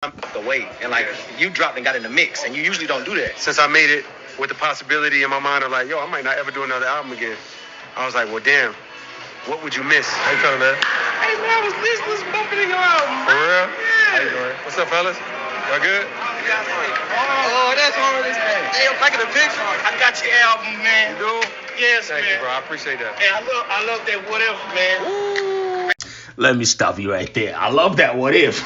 The weight and like you dropped and got in the mix, and you usually don't do that. Since I made it with the possibility in my mind of like, yo, I might not ever do another album again. I was like, well, damn, what would you miss? How you feeling, man? Hey man, I was listening bumping in your album. For real? Yeah. How you doing? What's up, fellas? Y'all good? Oh, that's hard. Hey, I'm liking the picture. I got your album, man. You do? Yes, Thank man. you, bro. I appreciate that. Hey, I love that what if, man. Ooh. Let me stop you right there. I love that what if.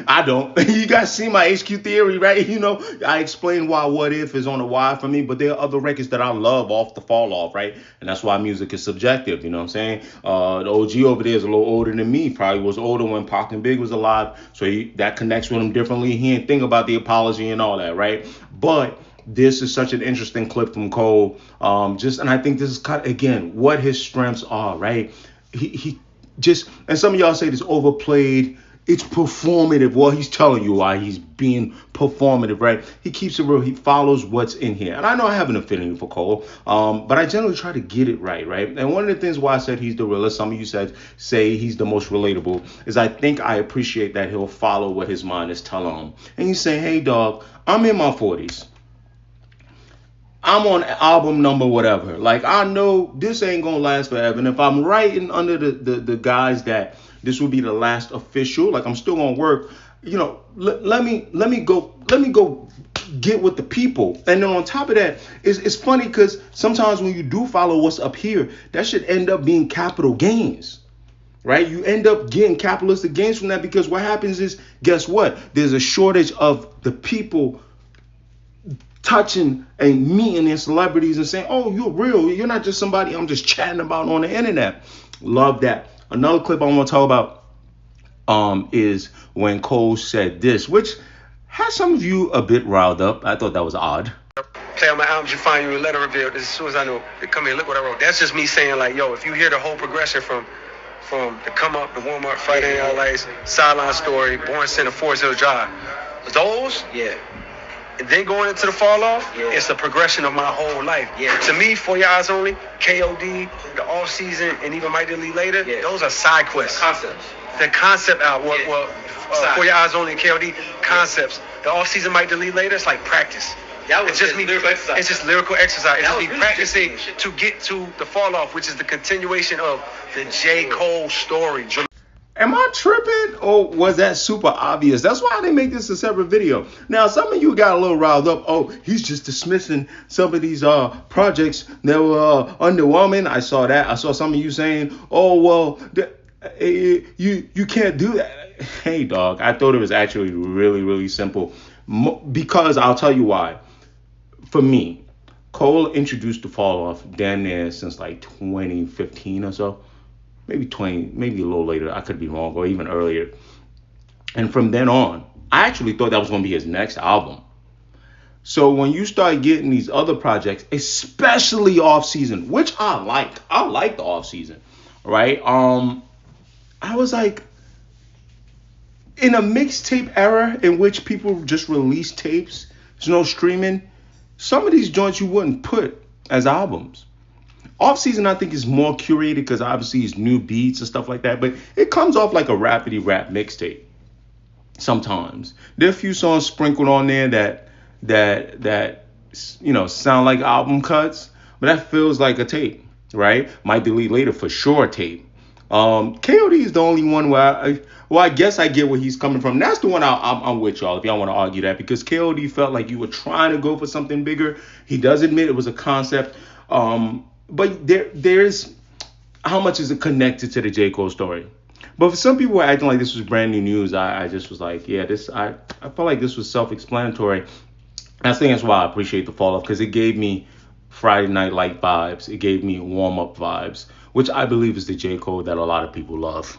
I don't. You guys see my HQ theory, right? You know, I explained why what if is on a Y for me, but there are other records that I love off the fall off, right? And that's why music is subjective, you know what I'm saying? The OG over there is a little older than me, probably was older when Pac and Big was alive, so that connects with him differently. He didn't think about the apology and all that, right? But this is such an interesting clip from Cole. And I think this is kind of, again, what his strengths are, right? He just, and some of y'all say this overplayed. It's performative. Well, he's telling you why he's being performative, right? He keeps it real. He follows what's in here. And I know I have an affinity for Cole, but I generally try to get it right, right? And one of the things why I said he's the realest, some of you say he's the most relatable, is I think I appreciate that he'll follow what his mind is telling him. And he's saying, hey, dog, I'm in my 40s. I'm on album number whatever. Like, I know this ain't gonna last forever. And if I'm writing under the guise that this will be the last official, like I'm still gonna work, you know, let me go get with the people. And then on top of that, it's funny because sometimes when you do follow what's up here, that should end up being capital gains. Right? You end up getting capitalistic gains from that, because what happens is, guess what? There's a shortage of the people touching and meeting their celebrities and saying, oh, you're real. You're not just somebody I'm just chatting about on the internet. Love that. Another clip I want to talk about is when Cole said this, which has some of you a bit riled up. I thought that was odd. Play on my albums, you find you a letter revealed. As soon as I know, they come here, look what I wrote. That's just me saying, like, yo, if you hear the whole progression from the come up, the warm up, fight in LA's, sideline story, Born Center, Forest Hill Drive, those, Yeah. and then going into the fall off, Yeah. it's the progression of my whole life. Yeah. To me, For Your Eyes Only, KOD, the off season, and even Might Delete Later, Yeah. those are side quests. Concepts. The concept out, Yeah. For Your Eyes Only and KOD, concepts. The off season Might Delete Later, it's like practice. That was It's just me. lyrical exercise. It's just lyrical exercise. It's That just was me really practicing tricky. to get to the fall off, which is the continuation of the J. Cole story. Am I tripping, or was that super obvious? That's why they make this a separate video. Now, some of you got a little riled up. Oh, he's just dismissing some of these projects that were underwhelming. I saw that. I saw some of you saying, oh, well, you can't do that. Hey, dog, I thought it was actually really, really simple. Because I'll tell you why. For me, Cole introduced the fall off damn near since like 2015 or so. Maybe a little later. I could be wrong, or even earlier. And from then on, I actually thought that was going to be his next album. So when you start getting these other projects, especially off season, which I like the off season, right? I was like, in a mixtape era in which people just release tapes, there's no streaming, some of these joints you wouldn't put as albums. Off season, I think, is more curated because obviously it's new beats and stuff like that, but it comes off like a rapidy rap mixtape. Sometimes there are a few songs sprinkled on there that you know sound like album cuts, but that feels like a tape, right? Might Delete Later for sure tape. KOD is the only one where I guess I get where he's coming from. That's the one I'm with y'all if y'all want to argue that, because KOD felt like you were trying to go for something bigger. He does admit it was a concept. But there's how much is it connected to the J. Cole story? But for some people who are acting like this was brand new news, I just was like, yeah, I felt like this was self-explanatory. I think that's why I appreciate the fall off, because it gave me Friday Night Light vibes. It gave me warm-up vibes, which I believe is the J. Cole that a lot of people love.